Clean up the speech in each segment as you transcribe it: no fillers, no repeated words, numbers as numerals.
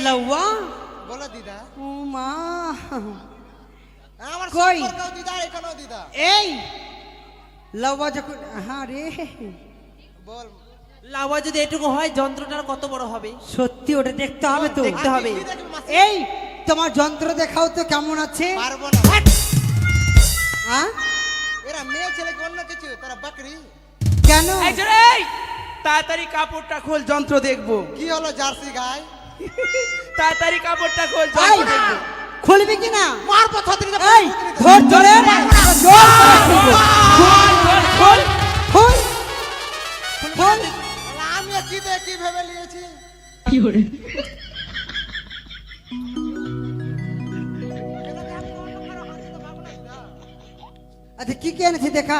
লাউয়া বলো দিদা। ও মা আমার কই? সম্পর্কও দিদা, এখানেও দিদা। এই লাউয়া যখন হ্যাঁ রে বল। লাউয়া যদি এটুকু হয় যন্ত্রটার কত বড় হবে? সত্যি ওটা দেখতে হবে তো। দেখতে হবে। কি দেখবি মাসি? এই তোমার যন্ত্র দেখাও তো কেমন আছে। পারবো না। হ্যাঁ এরা মেয়ে ছেলেকে অন্য কিছু, তারা বাকরি। কেন? এই যে রে, তাড়াতাড়ি কাপড়টা খোল, যন্ত্র দেখবো। কি হলো জার্সি গাই? তাড়াতাড়ি কাপড়টা খোল, এই, যন্ত্র দেখবো। খুলবি কি না? মারবো ছত্রিশ। এই ধর ধরে জোর করে খুলবো। খুল খুল খুল। আমি কি দেখে কি ভেবে নিয়েছি? আচ্ছা কি কি এনেছি দেখা।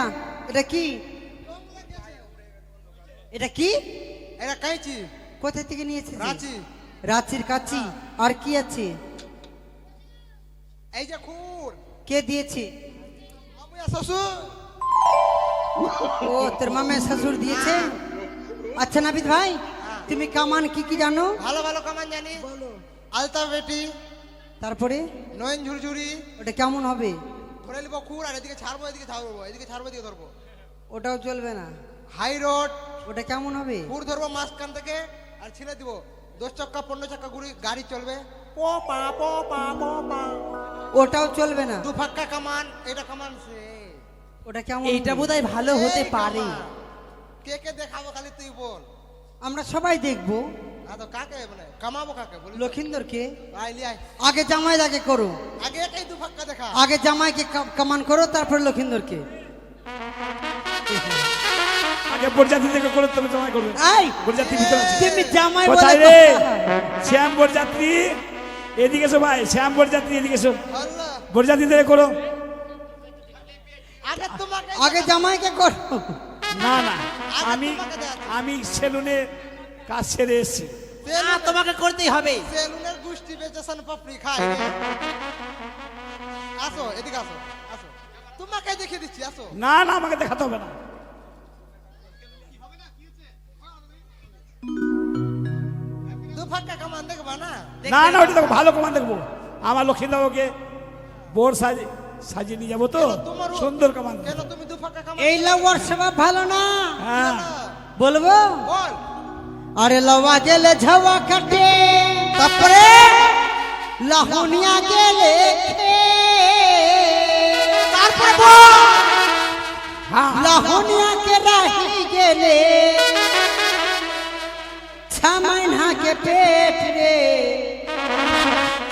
এটা কি? এটা কি? এরা কাইছি কোথা থেকে নিয়েছিস? রাঁচি। রাঁচির কাচি। আর কি আছে? এই যে খুর। কে দিয়েছে? আমি শ্বশুর। ও তোর মামা শ্বশুর দিয়েছে। আচ্ছা নাবিদ ভাই তুমি কামান কি কি জানো? ভালো ভালো কামান জানি। আলতা বেটি, তারপরে নয়ন ঝুরঝুরি। ওটা কেমন হবে? ধরে নিবো খুর, আর এদিকে ছাড়বো, এদিকে ছাড়বো, এদিকে ছাড়বো, এদিকে ধরবো। ওটাও চলবে না। High road. ওটা কেমন হবে? খুর ধরবো মাঝখান থেকে, আর ছিঁড়ে দিব। 10 চাক্কা 15 চাক্কা গাড়ি চলবে। প পা প পা প পা। ওটাও চলবে না। দু ফাক্কা কামান, এটা কামান সে। ওটা কেমন এইটা হবে? বোধহয় ভালো হতে এই পারে। কামান। কে কে দেখাবো খালি তুই বল। আমরা সবাই দেখবো। হ্যাঁ তো কাকে মানে কামাবো কাকে বলি? লক্ষিন্দরকে আইলি আয়। আগে জামাই দাকে করো। আগে একাই দু ফাক্কা দেখা। আগে জামাইকে কামান করো তারপর লক্ষিন্দরকে। আগে বরযাত্রী থেকে করে তবে জমা করবে। এই বরযাত্রী ভিতরে আছে। তুমি জামাই বলে কোথায় রে? শ্যাম বরযাত্রী এদিকে এসো ভাই, শ্যাম বরযাত্রী এদিকে এসো। আল্লাহ। বরযাত্রী থেকে করো। আগে তোমাকে আগে জামাইকে করো। না না, আগে আমি তোমাকে দেখা। আমি সেলুনে কাজ সেরে এসেছি। না, তোমাকে করতেই হবে। সেলুনের গুষ্টি বেচে সান পাপড়ি খায় রে। আসো এদিকে আসো, আসো তোমাকে দেখে দিচ্ছি, আসো। না না, আমাকে দেখাতে হবে না। দু ফাক্কা কামান দেখবা না? না না, ওটা দেখো ভালো কমান দেখবো। আমার লক্ষ্মীদাকে বোর সাজিয়ে নিয়ে যাবো তো, তোমারও- সুন্দর কমান। কেন তুমি দু ফাক্কা কামান? এই লাউয়ার স্বভাব ভালো না। হ্যাঁ বলবো? বল। আরে লাউয়া গেলে ঝাওয়া কাটে, তারপরে লাহুনিয়া গেলে তারপরে হ্যাঁ লাহুনিয়া কে রাহি গেলে ছামাইনা কে পেট রে।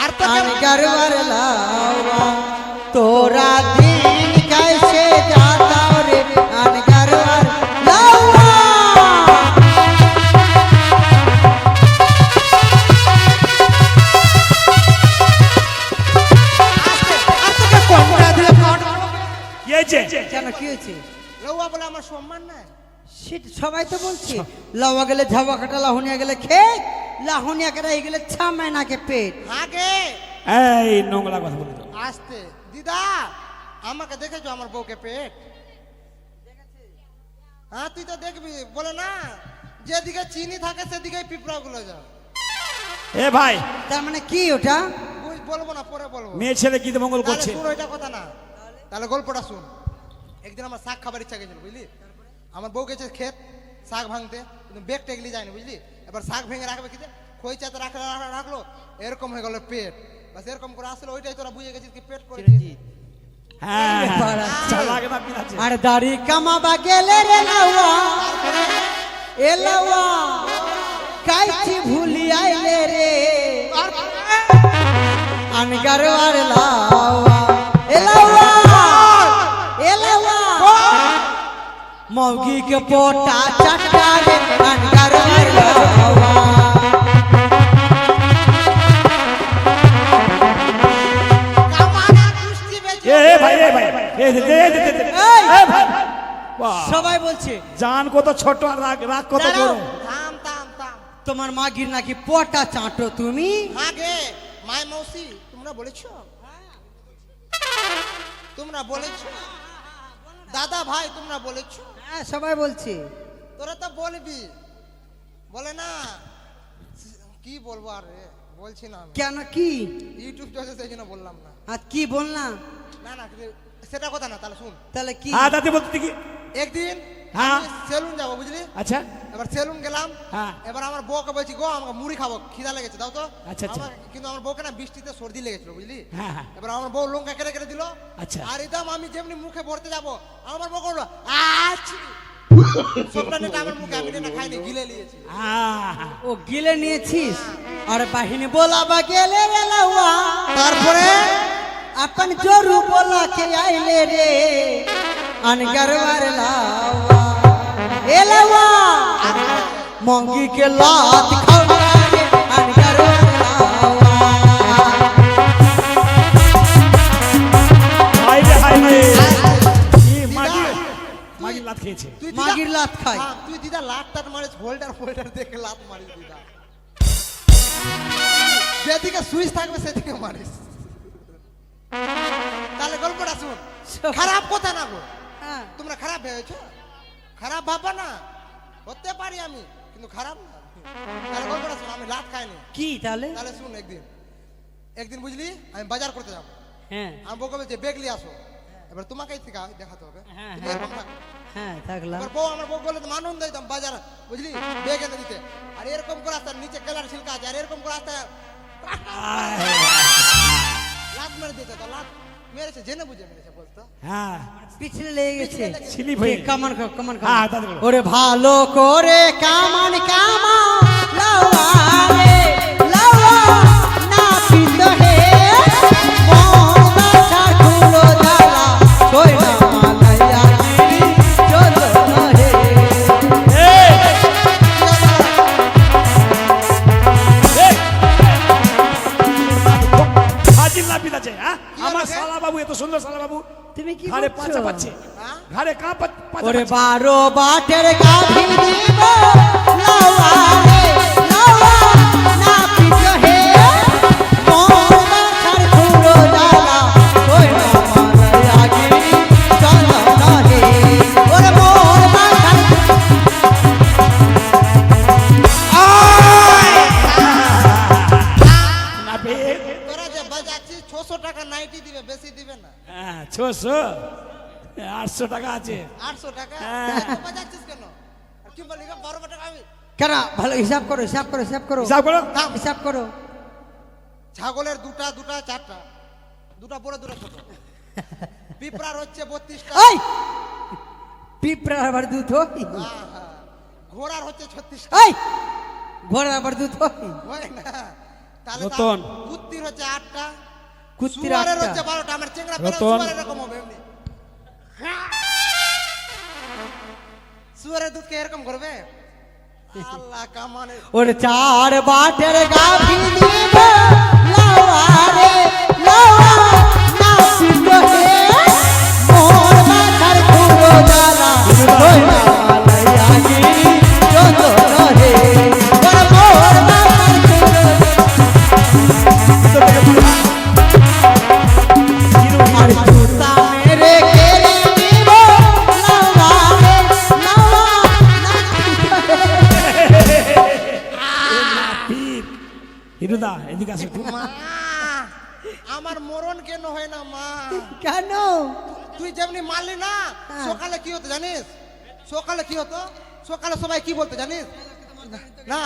আর তো अनगरवर लावा तोरा दिन कैसे जाता रे अनगरवर लावा। কেন কি হয়েছে? লউয়া বলে আমার সম্মান নাই। সেটা সবাই তো বলছে। লাউয়া গেলে ঝাওয়া কাটা, লাহুনিয়া গেলে খেয়ে, লাহুনিয়া কে রাহি গেলে ছামাইনা কে পেট। আগে এই নোংরা কথা বলি তো। আসতে দিদা, আমাকে দেখেছো আমার বউকে পেট? হ্যাঁ তুই তো দেখবি, বলে না যেদিকে চিনি থাকে সেদিকে পিঁপড়া গুলো যায়। এ ভাই, তার মানে কি ওটা? বলবো না, পরে বলবো। মেয়ে ছেলে গীত মঙ্গল তাহলে করছে। শুন ওইটা কথা না, তাহলে গল্পটা শুন। একদিন আমার শাক খাবার ইচ্ছা গেছিল বুঝলি। আমার বউ গেছে ক্ষেত শাক ভাঙতে, কিন্তু বেগ টেগলি যায়নি বুঝলি। এবার শাক ভেঙে রাখবে কি খই চাতে রাখলো, এরকম হয়ে গেল পেট। বাস এরকম করে আসলে ওইটাই তোরা বুঝে গেছিস কি পেট করে দিয়েছিস। হ্যাঁ চালাক না পিনাচ্ছে। আর দাড়ি কামাবা গেলে রে লাউয়া, এ লাউয়া কাইছি ভুলি আইলে রে अनगरवर लावा। ए लाउआ, ए लाउआ मौगी के पोटा चट्टा रे अनगरवर लावा। কামানা কুস্তি বেচে এ ভাই, এ ভাই, এ দে দে দে দে। এ ভাই, বাহ, সবাই বলছে জান কত ছোট আর রাগ রাগ কত দাঁড়াও। বড়। থাম থাম থাম। তোমার মাগির নাকি পোটা চাটো তুমি। আগে মাই মৌসি তোমরা বলেছো, তোমরা বলেছো দাদা ভাই, তোমরা বলেছো। হ্যাঁ সবাই বলছে। তোরা তো বলবি, বলে না কি বলবো আর রে, বলছি না আমি। কেন কি ইউটিউব চলছে সেই জন্য বললাম না। আর কি বললাম না না সেটা কথা না, তাহলে শুন। তাহলে কি হ্যাঁ দাদি বলতে কি একদিন হ্যাঁ। সেলুন যাবো বুঝলি, আচ্ছা এবার সেলুন গেলাম। হ্যাঁ। এবার আমার বউকে বলছি গো আমাকে মুড়ি খাবো, খিদা লেগেছে দাও তো। আচ্ছা, আচ্ছা। কিন্তু আমার বউকে না বৃষ্টিতে সর্দি লেগেছিল বুঝলি। হ্যাঁ হ্যাঁ এবার আমার বউ লঙ্কা কেটে কেটে দিল। আচ্ছা। আর একদম আমি যেমনি মুখে ভরতে যাব আমার বউ করলো আছি সবটা নেটা আমার মুখে, আমি না খাইনি, গিলে নিয়েছি। আহা, ও গিলে নিয়েছিস আর বাহিনী बोलाबा गेले रे लवा তারপরে अपन जोरू बोला के आइले रे अनगरवर लावा ए लवा मोंगी के लात खावा रे अनगरवर लावा হাই রে হাই রে কি মাগি লাত খেয়েছে। তুই মাগির লাত খাই। হ্যাঁ, তুই দিদা লাত টাত মারিস, হোল্ডার ফোল্ডার দেখে লাত মারিস দিদা, যেদিকে সুইচ থাকবে সেদিকে মারিস। তাহলে গল্পটা শুন। খারাপ কথা না গো, হ্যাঁ তোমরা খারাপ ভেবেছো, খারাপ ভাববা না, হতে পারি আমি কিন্তু খারাপ না। তাহলে গল্পটা শুন, আমি লাত খাইনি। কি তাহলে তাহলে শুন, একদিন বুঝলি আমি বাজার করতে যাবো। হ্যাঁ আমি বউকে বলছি ব্যাগ নিয়ে আসো, এবার তোমাকেই থেকে দেখাতে হবে। হ্যাঁ, তুমি এরকম থাকো। হ্যাঁ থাকলাম আমার বউ বলে তো আনন্দ দিতাম বাজার বুঝলি, ব্যাগ এনে দিতে। আর এরকম করে আসতে নিচে কালার ছিলকা আছে, আর এরকম করে আসতে লাত মেরে দিয়েছে। তো লাত মেরেছে জেনে বুঝে মেরেছে বলতো। হ্যাঁ পিছলে লেগে গেছে স্লিপ হয়ে কামান খাও কামান খাও হ্যাঁ দাদি বলো। ওরে ভালো করে কামান কামাও লাওয়া রে লাওয়া না পিত হে মোহনা ঠাকুর দালা কই না মালায়া গিরি চলো হে এই, এই। হাজির লাপিত আছে হ্যাঁ আমার আমাকে? শালা বাবু এত সুন্দর শালা বাবু তুমি কি ঘাড়ে করছো? পাঁচা পাচ্ছে, হ্যাঁ? ঘাড়ে কাঁ পাঁচা ওরে পাচ্ছে। 12 বাটের গাভী দিব লাওয়া রে লাওয়া না পিত হে মোহনা ঠাকুর দালা কই না মালায়া গিরি চলো হে ওরে মোহনা ঠাকুর না পেয়ে তোরা যে বাজাচ্ছিস 600 টাকা নাইটি দিবে, বেশি দিবে না। হ্যাঁ 600 800 টাকা আছে 800 টাকা হ্যাঁ। এত বাজাচ্ছিস কেন? আর কি বলি গো 12 টাকা আমি কেন ভালো হিসাব করো হিসাব করো হিসাব করো হিসাব করো হিসাব করো ছাগলের দুটা দুটা চারটা, দুটা বড় দুটা ছোট। পিঁপড়ার হচ্ছে 32টা। এই পিঁপড়ার আবার দুধ হয় হ্যাঁ। ঘোড়ার হচ্ছে 36টা। এই ঘোড়ার আবার দুধ হয় হয় না? তাহলে রতন। কুত্তির হচ্ছে 8টা, কুত্তির সুয়ারের 8টা। হচ্ছে 12টা। আমার চেংড়া পেলে রতন। সুয়ারের এরকম হবে এমনি। সুয়ারের দুধকে এরকম করবে? আল্লাহ কামানে। ওরে 4 বাটের গাভী দিব লাওয়া রে লাওয়া না পিত হে মোর মাথার খুঁড়ো দালা কই না মালায়া গিরি চলো হে ওরে মোর মাথার খুঁড়ো আর জুতা মেরে কেড়ে নিব লাওয়া রে লাওয়া না পিত হে পীর হিরুদা এদিকে আসো একটু। মা, আমার মরণ কেন হয় না মা? কেন তুই যেমনি মারলি না, হ্যাঁ। সকালে কি হতো জানিস? সকালে কি হতো? সকালে সবাই কি বলতো জানিস? না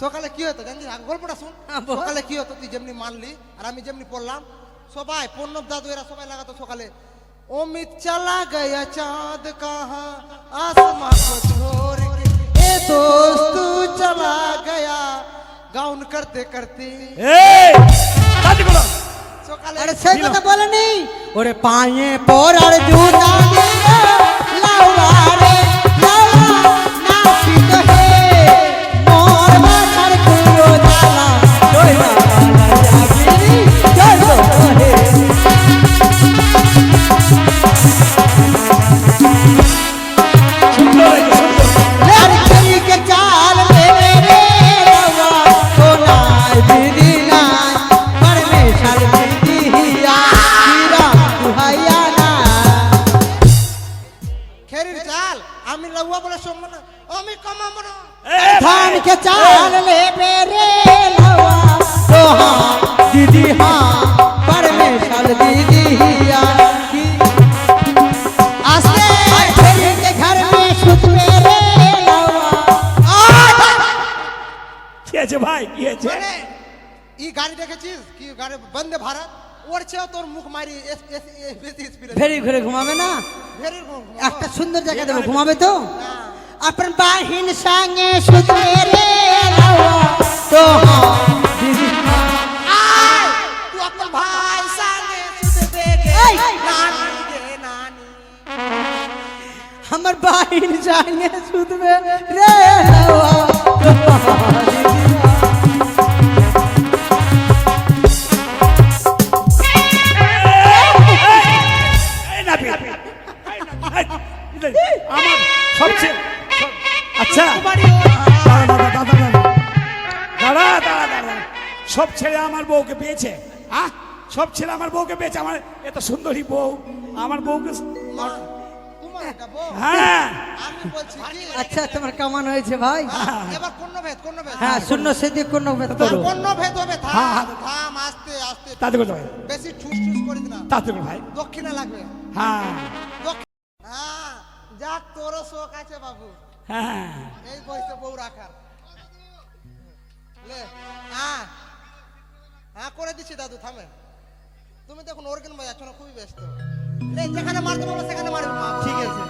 সকালে কি হতো জানিস? আগে গল্পটা শুন। হ্যাঁ, বল। সকালে কি হতো তুই যেমনি মারলি আর আমি যেমনি পড়লাম, সবাই পণ্যব দাদু এরা সবাই লাগাতো সকালে, অমিত চলা গয়া চাঁদ কাহা आसमां को छोड़ के ए दोस्त तू चला गया गाउन करते करते এই দাদি বলো সকালে আরে সেই কথা বলেনি ওরে পায়ে পরার জুতা দিব লাওয়া রে লাওয়া না পিত হে মোর মাথার খুঁড়ো দালা কই না মালায়া গিরি চলো হে সুন্দর হয়েছে, সুন্দর। लड़की के चाल में रे लवा सोना दीदी ना परमेश्वर दीदी हिया हीरा दुहाया ना খেরির চাল আমি লউয়া বলে শুনবো না, আমি কমাবো না। এই धान के चाल ले रे लवा तो हाँ दीदी हाँ परमेशर दीदी की आस्ते फेरी के घर में सुत मेरे लावा কি আছে ভাই কি আছে মানে এই গাড়ি দেখেছিস কি গাড়ি বন্দে ভারত ওর চেয়েও তোর মুখ মারি বেশি স্পিড ফেরি ঘুরে ঘুমাবে না ভেরি একটা সুন্দর জায়গা দেবো ঘুমাবে তো अपन बाहिन संगे सुत मेरे लावा तो हाँ दीदी আয় তুই अपन ভাই সঙ্গে শুতে দেখে এই! নানি রে নানি हमर बाहिन संगे सुत मेरे लावा तो हाँ दीदी এই নাবি আমার সবচেয়ে আচ্ছা দাঁড়া সব ছেলে আমার বউকে পেয়েছে হ্যাঁ সব ছেলে আমার বউকে পেয়েছে আমার এত সুন্দরী বউ আমার বউকে তোমার এটা বউ হ্যাঁ আমি বলছি কি अच्छा तुम्हारा कमान হয়েছে ভাই এবার কোন ভেদ হ্যাঁ শূন্য সেদি কোন ভেদ করো কোন ভেদ হবে হ্যাঁ, থাম হ্যাঁ। থাম আস্তে আস্তে তাতে করতে ভাই বেশি ঠুস ঠুস করিস না তাতে করে ভাই দক্ষিণা লাগবে হ্যাঁ হ্যাঁ যাক তোরও শোক আছে বাবু হ্যাঁ এই বয়সে বউ রাখার লে হ্যাঁ হ্যাঁ করে দিচ্ছি দাদু থামেন তুমি দেখুন অর্গান বাজাচ্ছ না খুবই ব্যস্ত লে যেখানে মারতে পারবো সেখানে মারবি মা ঠিক আছে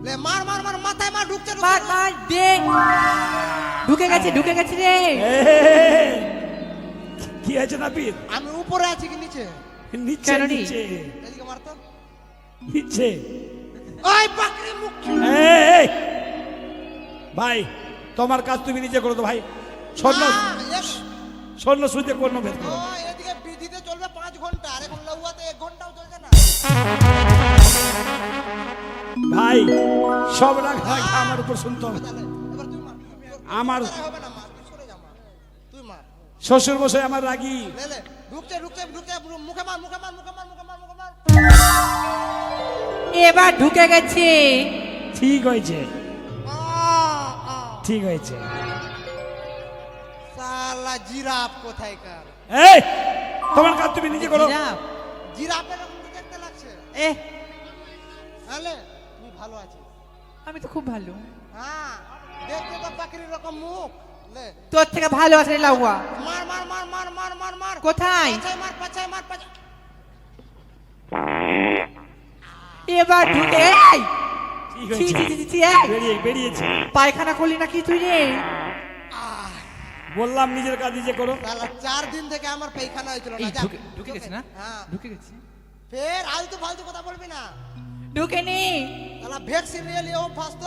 লে মার মার মার মাথায় মার ঢুকছে ঢুকছে। মার মার দে ঢুকে গেছে রে এই, কি আছে নাপিত আমি উপরে আছি কি নিচে নিচে কেন নি? নিচে এদিকে মারতো নিচে ওই বাকরি মুখ এই, ভাই তোমার কাজ তুমি নিজে করো তো ভাই স্বর্ণ স্বর্ণ সুদে কোনো ভেদ করো ও এদিকে বিধিতে চলবে 5 ঘন্টা আর এখন লউয়াতে 1 ঘন্টাও চলছে না ভাই সব রাগ আমার উপর শুনতে হবে তাহলে এবার তুই মার আমার হবে না মা তুই সরে যা মা তুই মার শ্বশুর মশাই আমার রাগী লে লে ঢুকছে ঢুকছে ঢুকছে মুখে মার মুখে মার মুখে মার মুখে মার মুখে মার এবার ঢুকে গেছে ঠিক হয়েছে আ, আ। ঠিক হয়েছে শালা জিরাফ কোথায়কার এই তোমার কাজ তুমি নিজে করো জিরাফের রকম তো দেখতে লাগছে এ তাহলে তুমি ভালো আছিস আমি তো খুব ভালো হ্যাঁ দেখতে তো পাখির রকম মুখ লে তোর থেকে ভালো আছে লাউয়া মার মার মার মার মার মার মার কোথায় পাছায় মার পাছায় এবার ঢুকে এই! ঠিক ছি, হয়েছে ছি, ছি, ছি, এই! বেরিয়েছে পায়খানা করলি নাকি তুই রে বললাম নিজের কাজ নিজে করো শালা 4 দিন থেকে আমার পায়খানা হয়েছিল না যা ঢুকে গেছে না হ্যাঁ ঢুকে গেছে ফের আলতু ফালতু কথা বলবি না ঢুকে নি শালা ভ্যাকসিন নিয়ে লিও ফাস্ট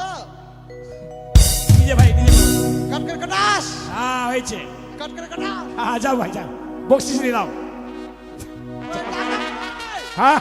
নিজে ভাই নিজে করো। কট কর কটাস হ্যাঁ হয়েছে কট কর কটাস হ্যাঁ যাও ভাই যাও বকশিস নিয়ে নাও হ্যাঁ